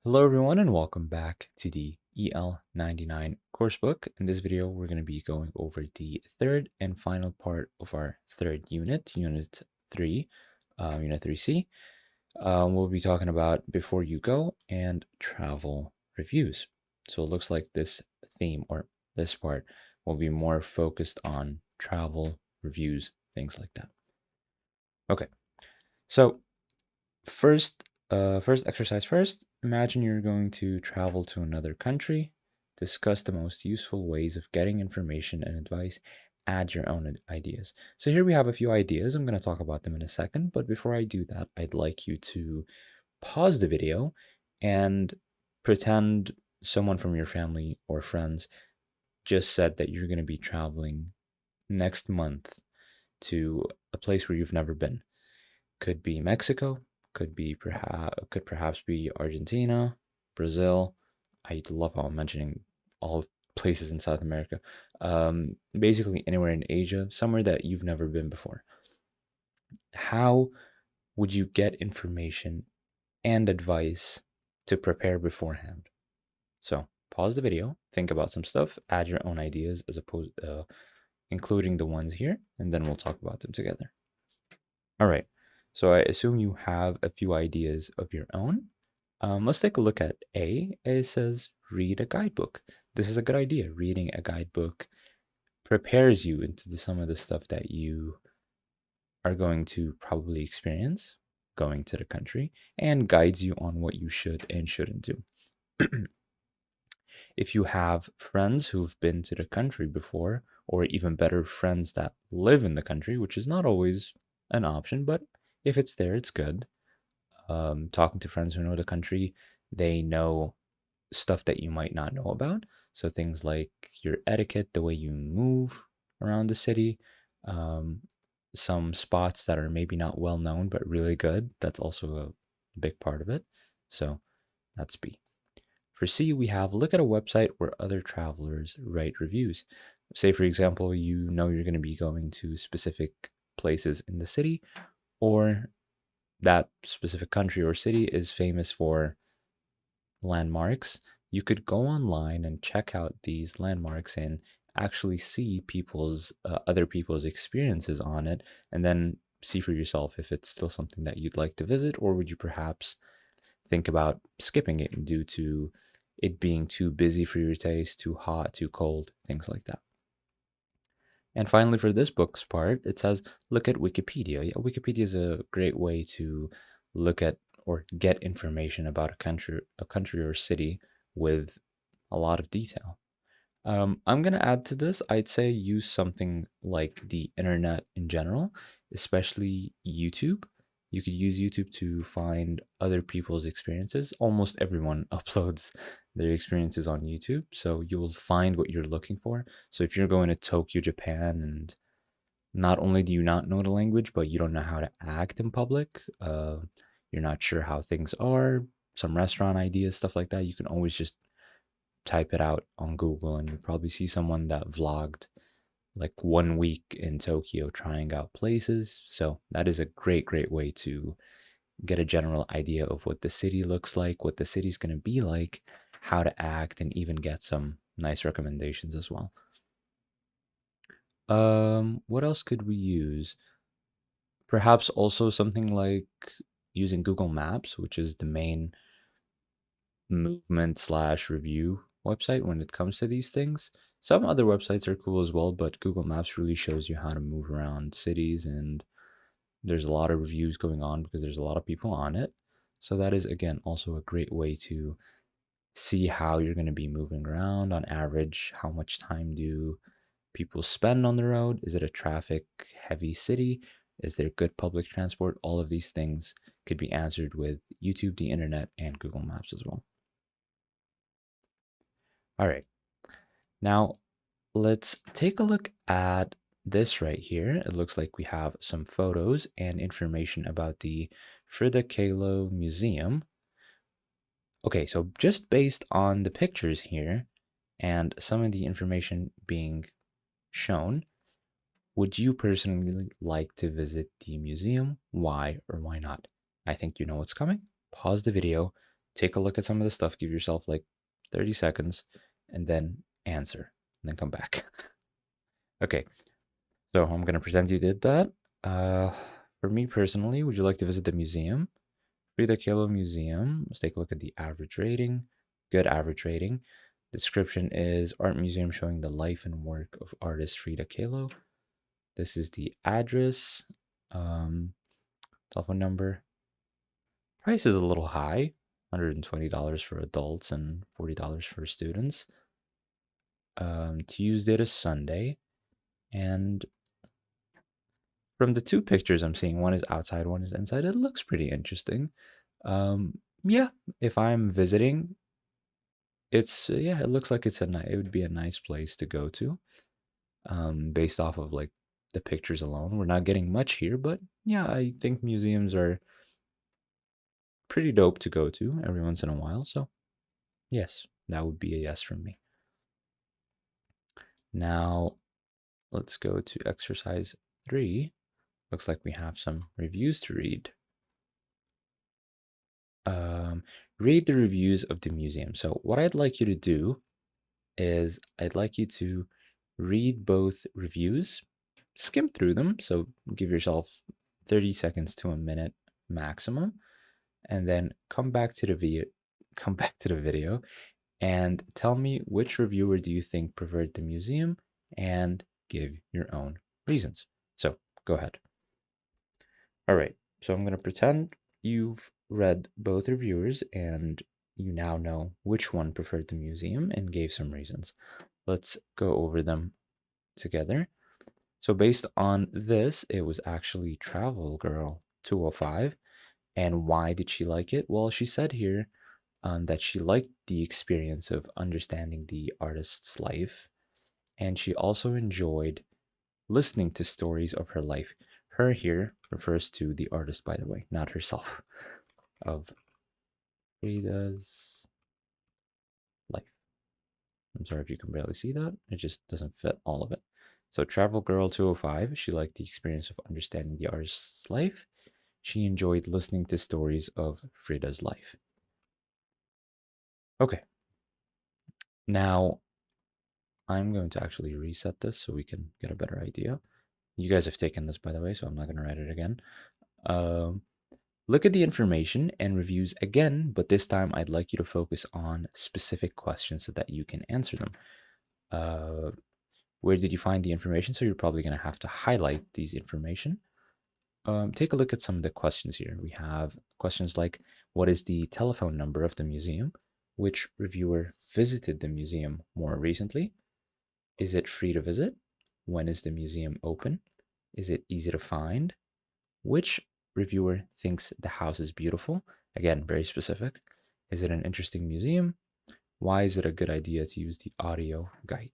Hello everyone and welcome back to the EL99 coursebook. In this video, we're going to be going over the third and final part of our third unit, Unit 3, Unit 3C. We'll be talking about Before You Go and travel reviews. So it looks like this theme or this part will be more focused on travel reviews, things like that. Okay, so first exercise first. Imagine you're going to travel to another country. Discuss the most useful ways of getting information and advice. Add your own ideas. So here we have a few ideas. I'm going to talk about them in a second. But before I do that, I'd like you to pause the video and pretend someone from your family or friends just said that you're going to be traveling next month to a place where you've never been. Could be Mexico, could perhaps be Argentina, Brazil. I love how I'm mentioning all places in South America. Basically anywhere in Asia, somewhere that you've never been before. How would you get information and advice to prepare beforehand? So pause the video, think about some stuff, add your own ideas as opposed, including the ones here, and then we'll talk about them together. All right. So I assume you have a few ideas of your own. Let's take a look at A. It says read a guidebook. This is a good idea. Reading a guidebook prepares you into some of the stuff that you are going to probably experience going to the country and guides you on what you should and shouldn't do. If you have friends who've been to the country before, or even better, friends that live in the country, which is not always an option, but if it's there, it's good. Talking to friends who know the country, they know stuff that you might not know about. So things like your etiquette, the way you move around the city, um, some spots that are maybe not well known but really good. That's also a big part of it. So that's B. For C, we have look at a website where other travelers write reviews. Say, for example, you know you're going to be going to specific places in the city, or that specific country or city is famous for landmarks. You could go online and check out these landmarks and actually see other people's experiences on it, and then see for yourself if it's still something that you'd like to visit, or would you perhaps think about skipping it due to it being too busy for your taste, too hot, too cold, things like that. And finally, for this book's part, it says look at Wikipedia. Yeah, Wikipedia is a great way to look at or get information about a country or city with a lot of detail. I'm gonna add to this. I'd say use something like the internet in general, especially YouTube. You could use YouTube to find other people's experiences. Almost everyone uploads their experiences on YouTube, so you'll find what you're looking for. So if you're going to Tokyo, Japan, and not only do you not know the language, but you don't know how to act in public, you're not sure how things are, some restaurant ideas, stuff like that, you can always just type it out on Google and you probably see someone that vlogged like 1 week in Tokyo trying out places. So that is a great way to get a general idea of what the city looks like, what the city's going to be like, how to act, and even get some nice recommendations as well. What else could we use? Perhaps also something like using Google Maps, which is the main movement slash review website when it comes to these things. Some other websites are cool as well, but Google Maps really shows you how to move around cities, and there's a lot of reviews going on because there's a lot of people on it. So that is again also a great way to see how you're going to be moving around on average. How much time do people spend on the road? Is it a traffic heavy city? Is there good public transport? All of these things could be answered with YouTube, the internet, and Google Maps as well. All right. Now, let's take a look at this right here. It looks like we have some photos and information about the Frida Kahlo Museum. Okay, so just based on the pictures here and some of the information being shown, would you personally like to visit the museum? Why or why not? I think you know what's coming. Pause the video, take a look at some of the stuff, give yourself like 30 seconds, and then answer, and then come back. Okay, so I'm gonna pretend you did that. Uh, for me personally, would you like to visit the museum? Frida Kahlo Museum. Let's take a look at the average rating. Good average rating. Description is art museum showing the life and work of artist Frida Kahlo. This is the address, um, telephone number. Price is a little high, $120 for adults and $40 for students. Tuesday to Sunday. And from the two pictures I'm seeing, one is outside, one is inside. It looks pretty interesting. Yeah, if I'm visiting, it's yeah, it looks like it would be a nice place to go to. Based off of like the pictures alone, we're not getting much here, but yeah, I think museums are pretty dope to go to every once in a while. So yes, that would be a yes from me. Now let's go to exercise 3. Looks like we have some reviews to read. Um, Read the reviews of the museum. So what I'd like you to do is I'd like you to read both reviews, skim through them. So give yourself 30 seconds to a minute maximum, and then come back to the video and tell me which reviewer do you think preferred the museum and give your own reasons. So go ahead. All right. So I'm going to pretend you've read both reviewers and you now know which one preferred the museum and gave some reasons. Let's go over them together. So based on this, it was actually Travel Girl 205. And why did she like it? Well, she said here that she liked the experience of understanding the artist's life, and she also enjoyed listening to stories of her life. Her here refers to the artist, by the way, not herself, of Frida's life. I'm sorry if you can barely see that. It just doesn't fit all of it. So, Travel Girl 205, she liked the experience of understanding the artist's life. She enjoyed listening to stories of Frida's life. Okay, now I'm going to actually reset this so we can get a better idea. You guys have taken this, by the way, so I'm not going to write it again. Um, Look at the information and reviews again, but this time I'd like you to focus on specific questions so that you can answer them. Uh, where did you find the information? So you're probably going to have to highlight these information. Take a look at some of the questions here. We have questions like, what is the telephone number of the museum? Which reviewer visited the museum more recently? Is it free to visit? When is the museum open? Is it easy to find? Which reviewer thinks the house is beautiful? Again, very specific. Is it an interesting museum? Why is it a good idea to use the audio guide?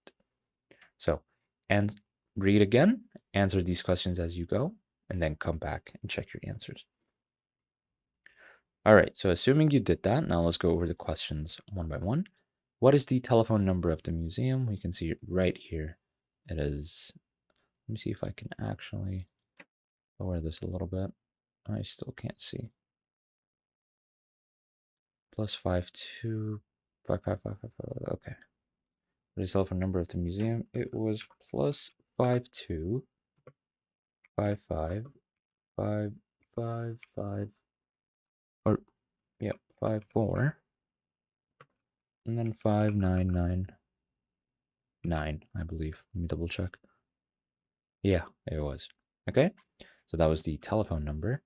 So, and read again, answer these questions as you go, and then come back and check your answers. All right, so assuming you did that, now let's go over the questions one by one. What is the telephone number of the museum? We can see it right here. It is, let me see if I can actually lower this a little bit. I still can't see. Plus 525555. Okay. What is the telephone number of the museum? It was plus 525555, or yeah, 54, and then 5999, I believe. Let me double check. Yeah, it was. Okay. So that was the telephone number.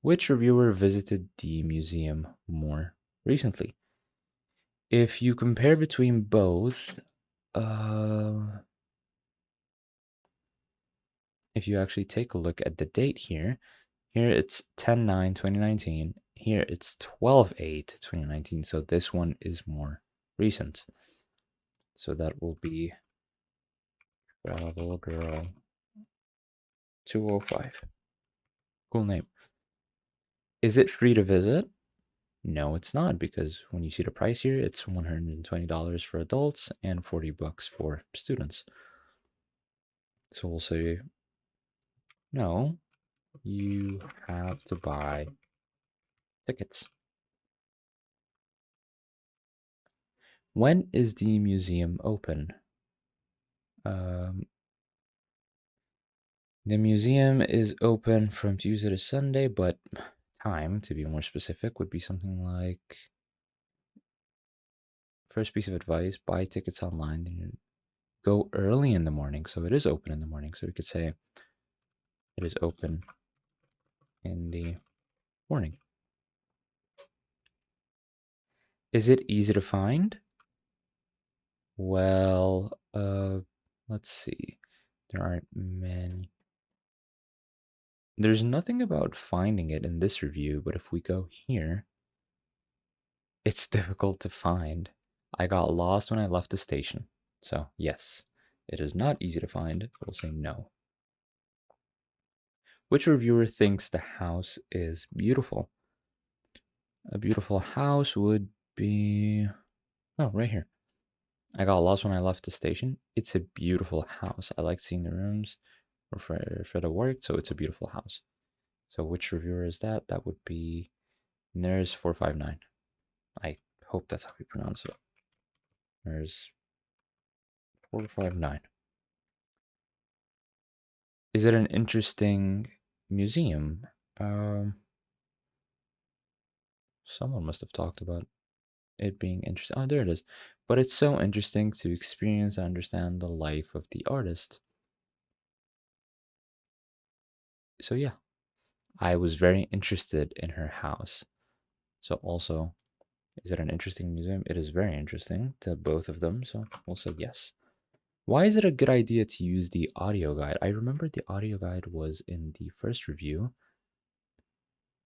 Which reviewer visited the museum more recently? If you compare between both, if you actually take a look at the date here, here it's 10/9/2019. Here it's 12/8/2019. So this one is more recent. So that will be Travel Girl 205. Cool name. Is it free to visit? No, it's not, because when you see the price here, it's $120 for adults and $40 for students. So we'll say no, you have to buy tickets. When is the museum open? Um, the museum is open from Tuesday to Sunday, but time, to be more specific, would be something like first piece of advice, buy tickets online. Then you go early in the morning. So it is open in the morning. So we could say it is open in the morning. Is it easy to find? Well, let's see. There aren't many. There's nothing about finding it in this review, but if we go here, it's difficult to find. I got lost when I left the station. So, yes, it is not easy to find. We'll say no. Which reviewer thinks the house is beautiful? A beautiful house would be. Oh, right here. I got lost when I left the station. It's a beautiful house. I like seeing the rooms where Freda worked, so it's a beautiful house. So, which reviewer is that? That would be Nurse459. I hope that's how we pronounce it. Nurse459. Is it an interesting museum? Someone must have talked about it being interesting. Oh, there it is. But it's so interesting to experience and understand the life of the artist. So, yeah, I was very interested in her house. So, also, is it an interesting museum? It is very interesting to both of them. So, we'll say yes. Why is it a good idea to use the audio guide? I remember the audio guide was in the first review.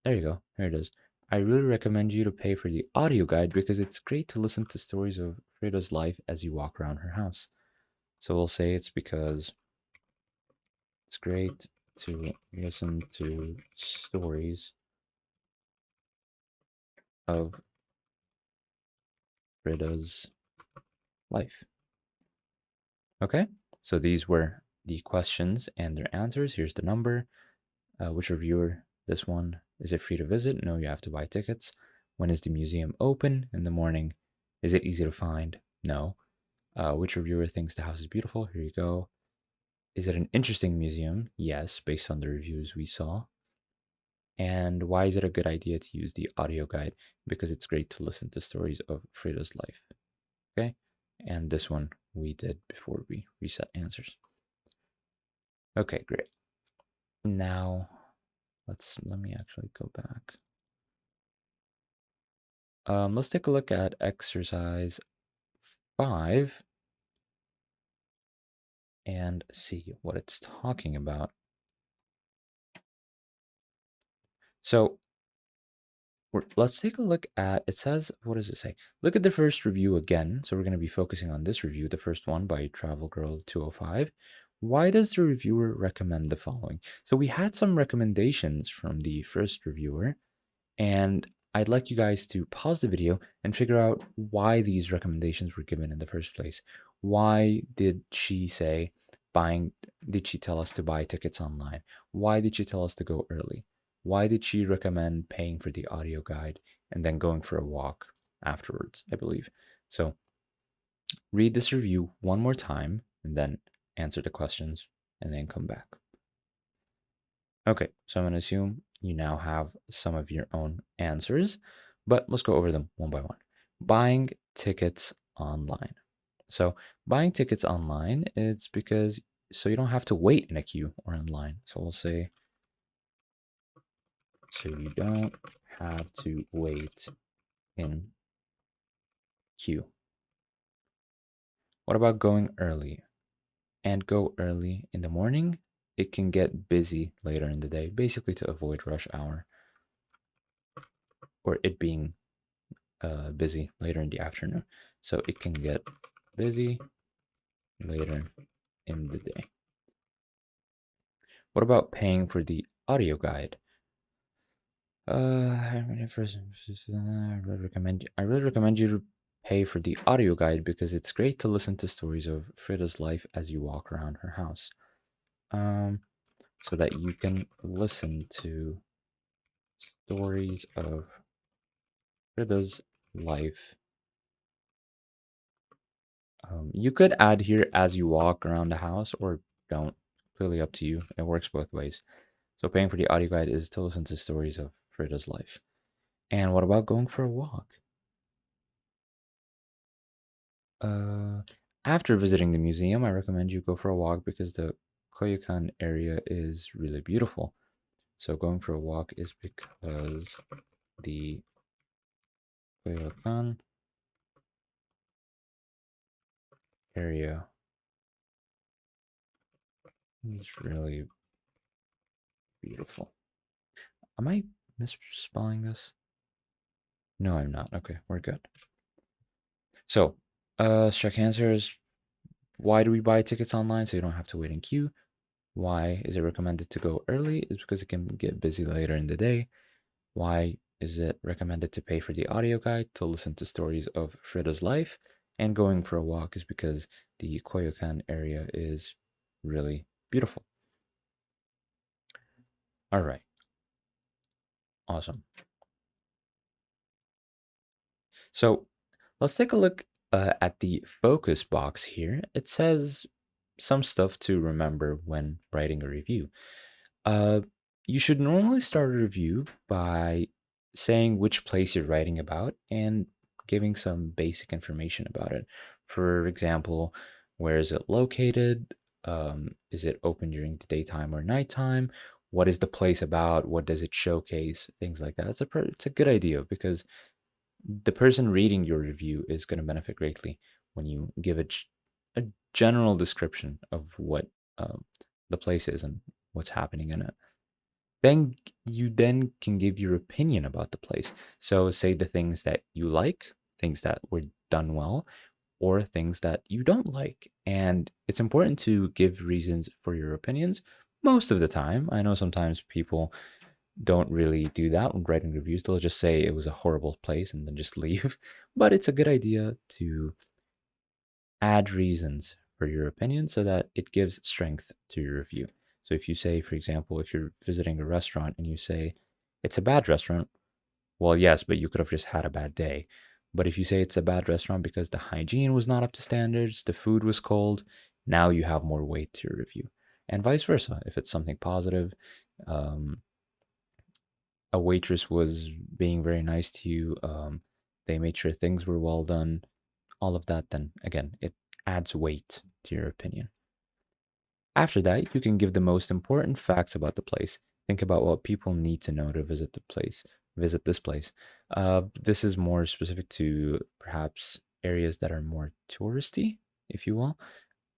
There you go. Here it is. I really recommend you to pay for the audio guide because it's great to listen to stories of Frida's life as you walk around her house. So we'll say it's because it's great to listen to stories of Frida's life. Okay, so these were the questions and their answers. Here's the number. Which reviewer? This one. Is it free to visit? No, you have to buy tickets. When is the museum open? In the morning. Is it easy to find? No. Which reviewer thinks the house is beautiful? Here you go. Is it an interesting museum? Yes, based on the reviews we saw. And why is it a good idea to use the audio guide? Because it's great to listen to stories of Frida's life. Okay? And this one we did before we reset answers. Okay, great. Now, let me actually go back. Let's take a look at exercise 5 and see what it's talking about. So let's take a look at, it says, what does it say? Look at the first review again. So we're going to be focusing on this review, the first one by Travel Girl 205. Why does the reviewer recommend the following? So we had some recommendations from the first reviewer, and I'd like you guys to pause the video and figure out why these recommendations were given in the first place. Why did she say did she tell us to buy tickets online? Why did she tell us to go early? Why did she recommend paying for the audio guide and then going for a walk afterwards, I believe? So read this review one more time and then answer the questions and then come back. Okay, so I'm going to assume you now have some of your own answers, but let's go over them one by one. Buying tickets online. So buying tickets online, it's because so you don't have to wait in a queue or in line. So we'll say so you don't have to wait in queue. What about going early? And go early in the morning. It can get busy later in the day, basically to avoid rush hour or it being busy later in the afternoon. So it can get busy later in the day. What about paying for the audio guide? I really recommend you to pay for the audio guide because it's great to listen to stories of Frida's life as you walk around her house. So that you can listen to stories of Frida's life You could add here as you walk around the house or don't. Clearly up to you. It works both ways. So paying for the audio guide is to listen to stories of Frida's life. And what about going for a walk? Uh, After visiting the museum, I recommend you go for a walk because the Koyukan area is really beautiful. So going for a walk is because the Koyukan area is really beautiful. Am I misspelling this? No, I'm not. Okay, we're good. So, strike answers. Why do we buy tickets online so you don't have to wait in queue? Why is it recommended to go early? Is because it can get busy later in the day. Why is it recommended to pay for the audio guide to listen to stories of Frida's life? And going for a walk is because the Koyokan area is really beautiful. All right, awesome. So let's take a look at the focus box here. It says some stuff to remember when writing a review. Uh, you should normally start a review by saying which place you're writing about and giving some basic information about it. For example, where is it located? Is it open during the daytime or nighttime? What is the place about? What does it showcase? Things like that. It's a good idea because the person reading your review is going to benefit greatly when you give a general description of what the place is and what's happening in it. Then you then can give your opinion about the place. So say the things that you like, things that were done well, or things that you don't like. And it's important to give reasons for your opinions most of the time. I know sometimes people don't really do that when writing reviews. They'll just say it was a horrible place and then just leave. But it's a good idea to add reasons for your opinion so that it gives strength to your review. So if you say, for example, if you're visiting a restaurant and you say it's a bad restaurant, well, yes, but you could have just had a bad day. But if you say it's a bad restaurant because the hygiene was not up to standards, the food was cold, now you have more weight to your review. And vice versa. If it's something positive, um, a waitress was being very nice to you, they made sure things were well done, all of that, then again, it adds weight to your opinion. After that, you can give the most important facts about the place. Think about what people need to know to visit this place. This is more specific to perhaps areas that are more touristy, if you will,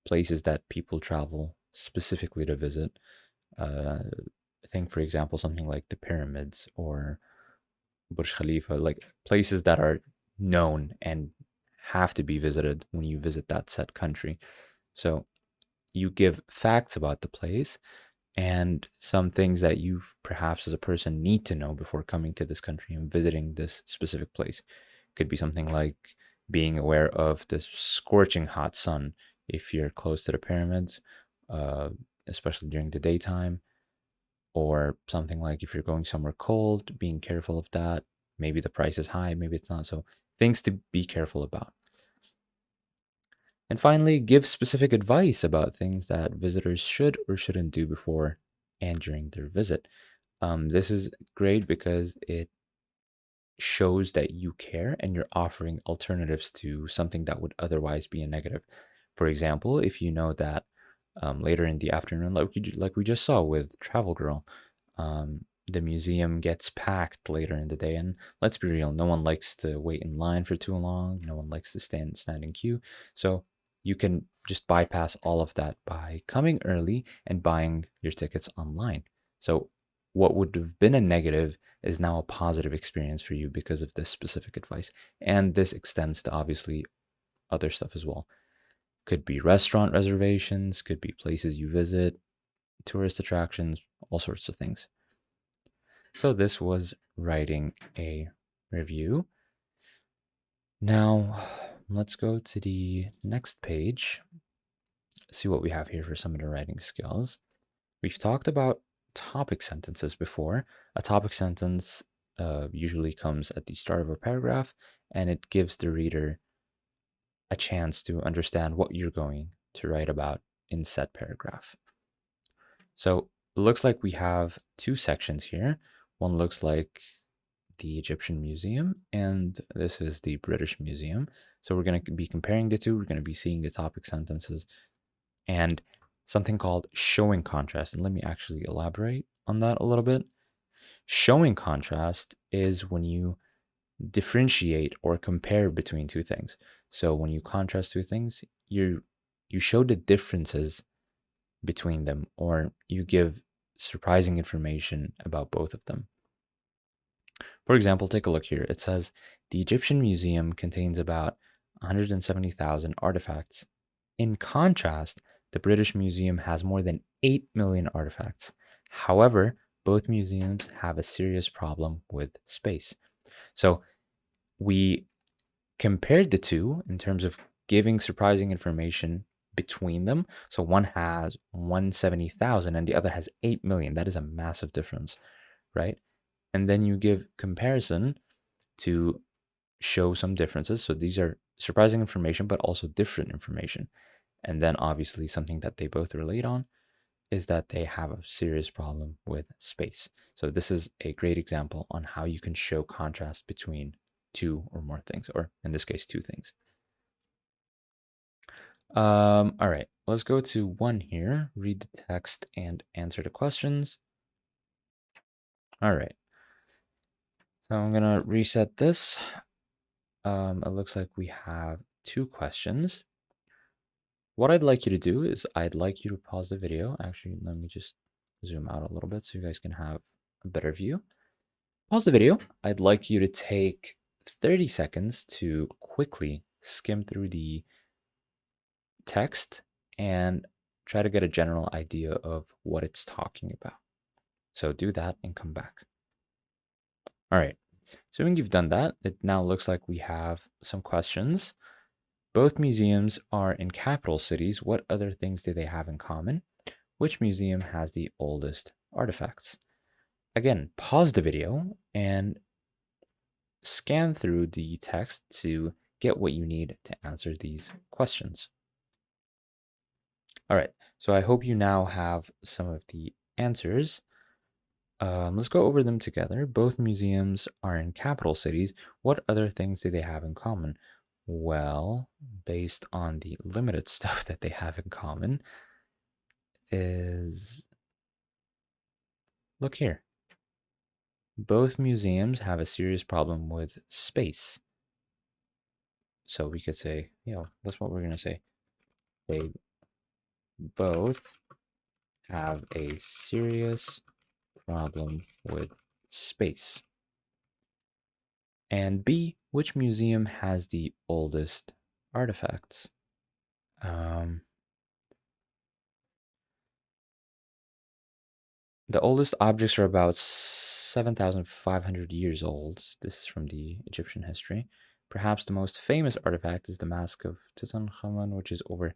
places that people travel specifically to visit. Uh, think, for example, something like the pyramids or Burj Khalifa, like places that are known and have to be visited when you visit that said country. So you give facts about the place and some things that you perhaps as a person need to know before coming to this country and visiting this specific place. Could be something like being aware of the scorching hot sun if you're close to the pyramids, uh, especially during the daytime, or something like if you're going somewhere cold, being careful of that. Maybe the price is high, maybe it's not. So things to be careful about. And finally, give specific advice about things that visitors should or shouldn't do before and during their visit. This is great because it shows that you care and you're offering alternatives to something that would otherwise be a negative. For example, if you know that later in the afternoon, like we just saw with Travel Girl, the museum gets packed later in the day. And let's be real, no one likes to wait in line for too long. No one likes to stand in queue. So you can just bypass all of that by coming early and buying your tickets online. So what would have been a negative is now a positive experience for you because of this specific advice. And this extends to obviously other stuff as well. Could be restaurant reservations, could be places you visit, tourist attractions, all sorts of things. So this was writing a review. Now, let's go to the next page, see what we have here for some of the writing skills. We've talked about topic sentences before. A topic sentence usually comes at the start of a paragraph and it gives the reader a chance to understand what you're going to write about in said paragraph. So it looks like we have two sections here. One looks like the Egyptian Museum, and this is the British Museum. So we're going to be comparing the two. We're going to be seeing the topic sentences and something called showing contrast. And let me actually elaborate on that a little bit. Showing contrast is when you differentiate or compare between two things. So when you contrast two things, you show the differences between them, or you give surprising information about both of them. For example, take a look here. It says the Egyptian Museum contains about 170,000 artifacts. In contrast, the British Museum has more than 8 million artifacts. However, both museums have a serious problem with space. So we compared the two in terms of giving surprising information between them. So one has 170,000 and the other has 8 million. That is a massive difference, right? And then you give comparison to show some differences. So these are surprising information, but also different information. And then obviously something that they both relate on is that they have a serious problem with space. So this is a great example on how you can show contrast between two or more things, or in this case, two things. All right, let's go to one here, read the text and answer the questions. All right. So I'm gonna reset this. It looks like we have two questions. What I'd like you to do is I'd like you to pause the video. Actually, let me just zoom out a little bit so you guys can have a better view. Pause the video. I'd like you to take 30 seconds to quickly skim through the text and try to get a general idea of what it's talking about. So do that and come back. All right. So when you've done that, it now looks like we have some questions. Both museums are in capital cities. What other things do they have in common? Which museum has the oldest artifacts? Again, pause the video and scan through the text to get what you need to answer these questions. All right, so I hope you now have some of the answers. Let's go over them together. Both museums are in capital cities. What other things do they have in common? Well, based on the limited stuff that they have in common, is look here. Both museums have a serious problem with space. So we could say, that's what we're going to say. They both have a serious problem with space. And B, which museum has the oldest artifacts? The oldest objects are about 7,500 years old. This is from the Egyptian history. Perhaps the most famous artifact is the Mask of Tutankhamun, which is over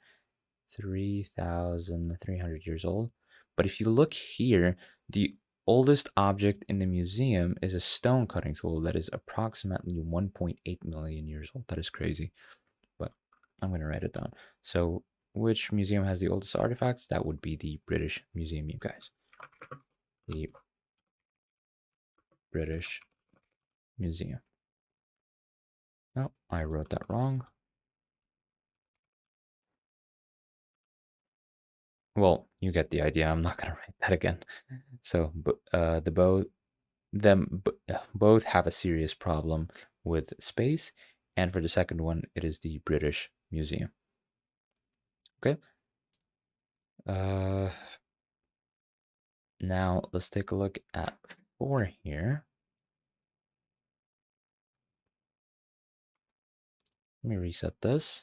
3,300 years old. But if you look here, the oldest object in the museum is a stone cutting tool that is approximately 1.8 million years old. That is crazy, but I'm going to write it down. So which museum has the oldest artifacts? That would be the British Museum, you guys. The British Museum. No, I wrote that wrong. Well, you get the idea. I'm not going to write that again. So both have a serious problem with space, and for the second one, it is the British Museum. Okay. Now let's take a look at 4 here. Let me reset this.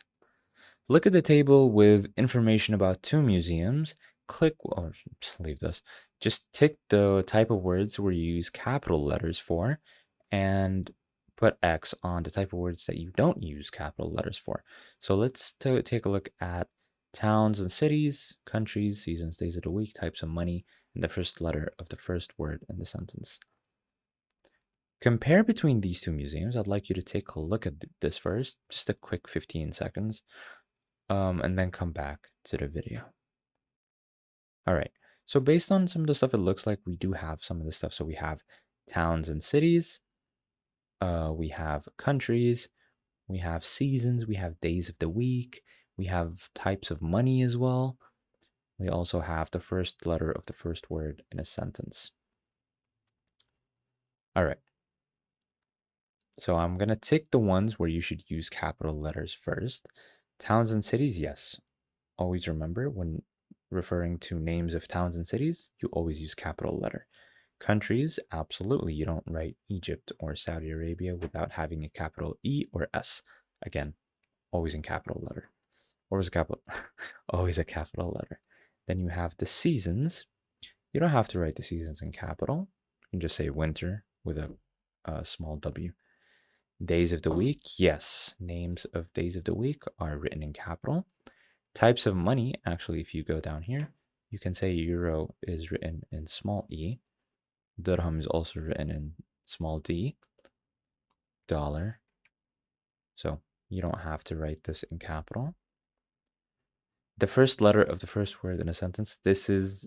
Look at the table with information about 2 museums. Click, or leave this. Just tick the type of words where you use capital letters for, and put X on the type of words that you don't use capital letters for. So let's take a look at towns and cities, countries, seasons, days of the week, types of money, and the first letter of the first word in the sentence. Compare between these two museums. I'd like you to take a look at this first, just a quick 15 seconds, and then come back to the video. All right. So based on some of the stuff, it looks like we do have some of the stuff. So we have towns and cities. We have countries. We have seasons. We have days of the week. We have types of money as well. We also have the first letter of the first word in a sentence. All right. So I'm going to tick the ones where you should use capital letters first. Towns and cities, yes. Always remember when referring to names of towns and cities, you always use capital letter. Countries, absolutely. You don't write Egypt or Saudi Arabia without having a capital E or S. Again, always in capital letter. Always a capital, always a capital letter. Then you have the seasons. You don't have to write the seasons in capital. You can just say winter with a small W. Days of the week, yes. Names of days of the week are written in capital. Types of money, actually, if you go down here, you can say euro is written in small e. Dirham is also written in small d. Dollar. So you don't have to write this in capital. The first letter of the first word in a sentence, this is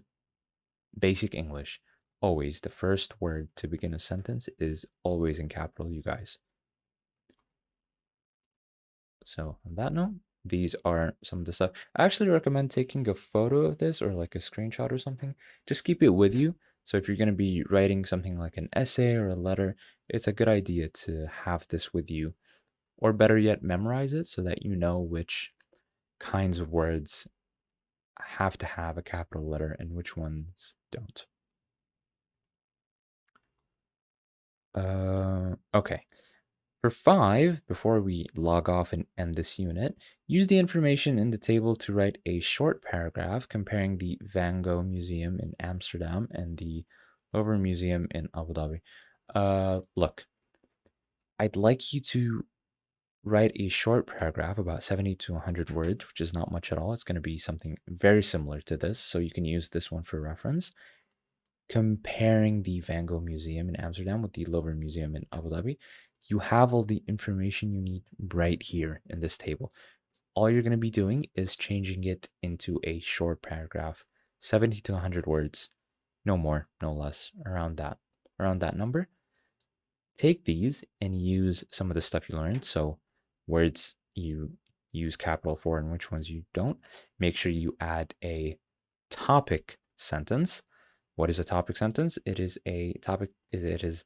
basic English. Always, the first word to begin a sentence is always in capital, you guys. So on that note, these are some of the stuff. I actually recommend taking a photo of this or like a screenshot or something. Just keep it with you. So if you're going to be writing something like an essay or a letter, it's a good idea to have this with you. Or better yet, memorize it so that you know which kinds of words have to have a capital letter and which ones don't. Okay. For 5, before we log off and end this unit, use the information in the table to write a short paragraph comparing the Van Gogh Museum in Amsterdam and the Louvre Museum in Abu Dhabi. Look, I'd like you to write a short paragraph, about 70 to 100 words, which is not much at all. It's going to be something very similar to this, so you can use this one for reference. Comparing the Van Gogh Museum in Amsterdam with the Louvre Museum in Abu Dhabi, you have all the information you need right here in this table. All you're going to be doing is changing it into a short paragraph, 70 to 100 words, no more, no less, around that number. Take these and use some of the stuff you learned. So words you use capital for and which ones you don't. Make sure you add a topic sentence. What is a topic sentence? It is a topic, it is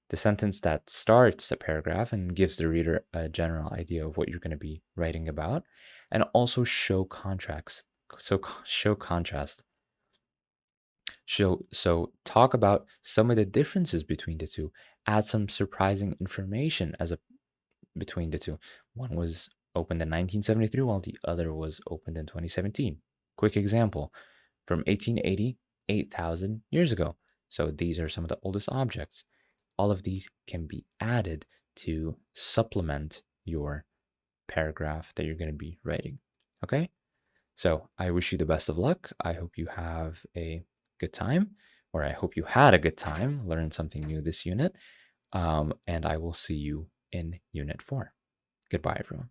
the sentence that starts a paragraph and gives the reader a general idea of what you're going to be writing about, and also show contrasts. So show contrast. So talk about some of the differences between the two. Add some surprising information between the two. One was opened in 1973 while the other was opened in 2017. Quick example, from 1880, 8,000 years ago. So these are some of the oldest objects. All of these can be added to supplement your paragraph that you're going to be writing. Okay? So I wish you the best of luck. I hope you have a good time, or I hope you had a good time, learn something new this unit. And I will see you in Unit 4. Goodbye, everyone.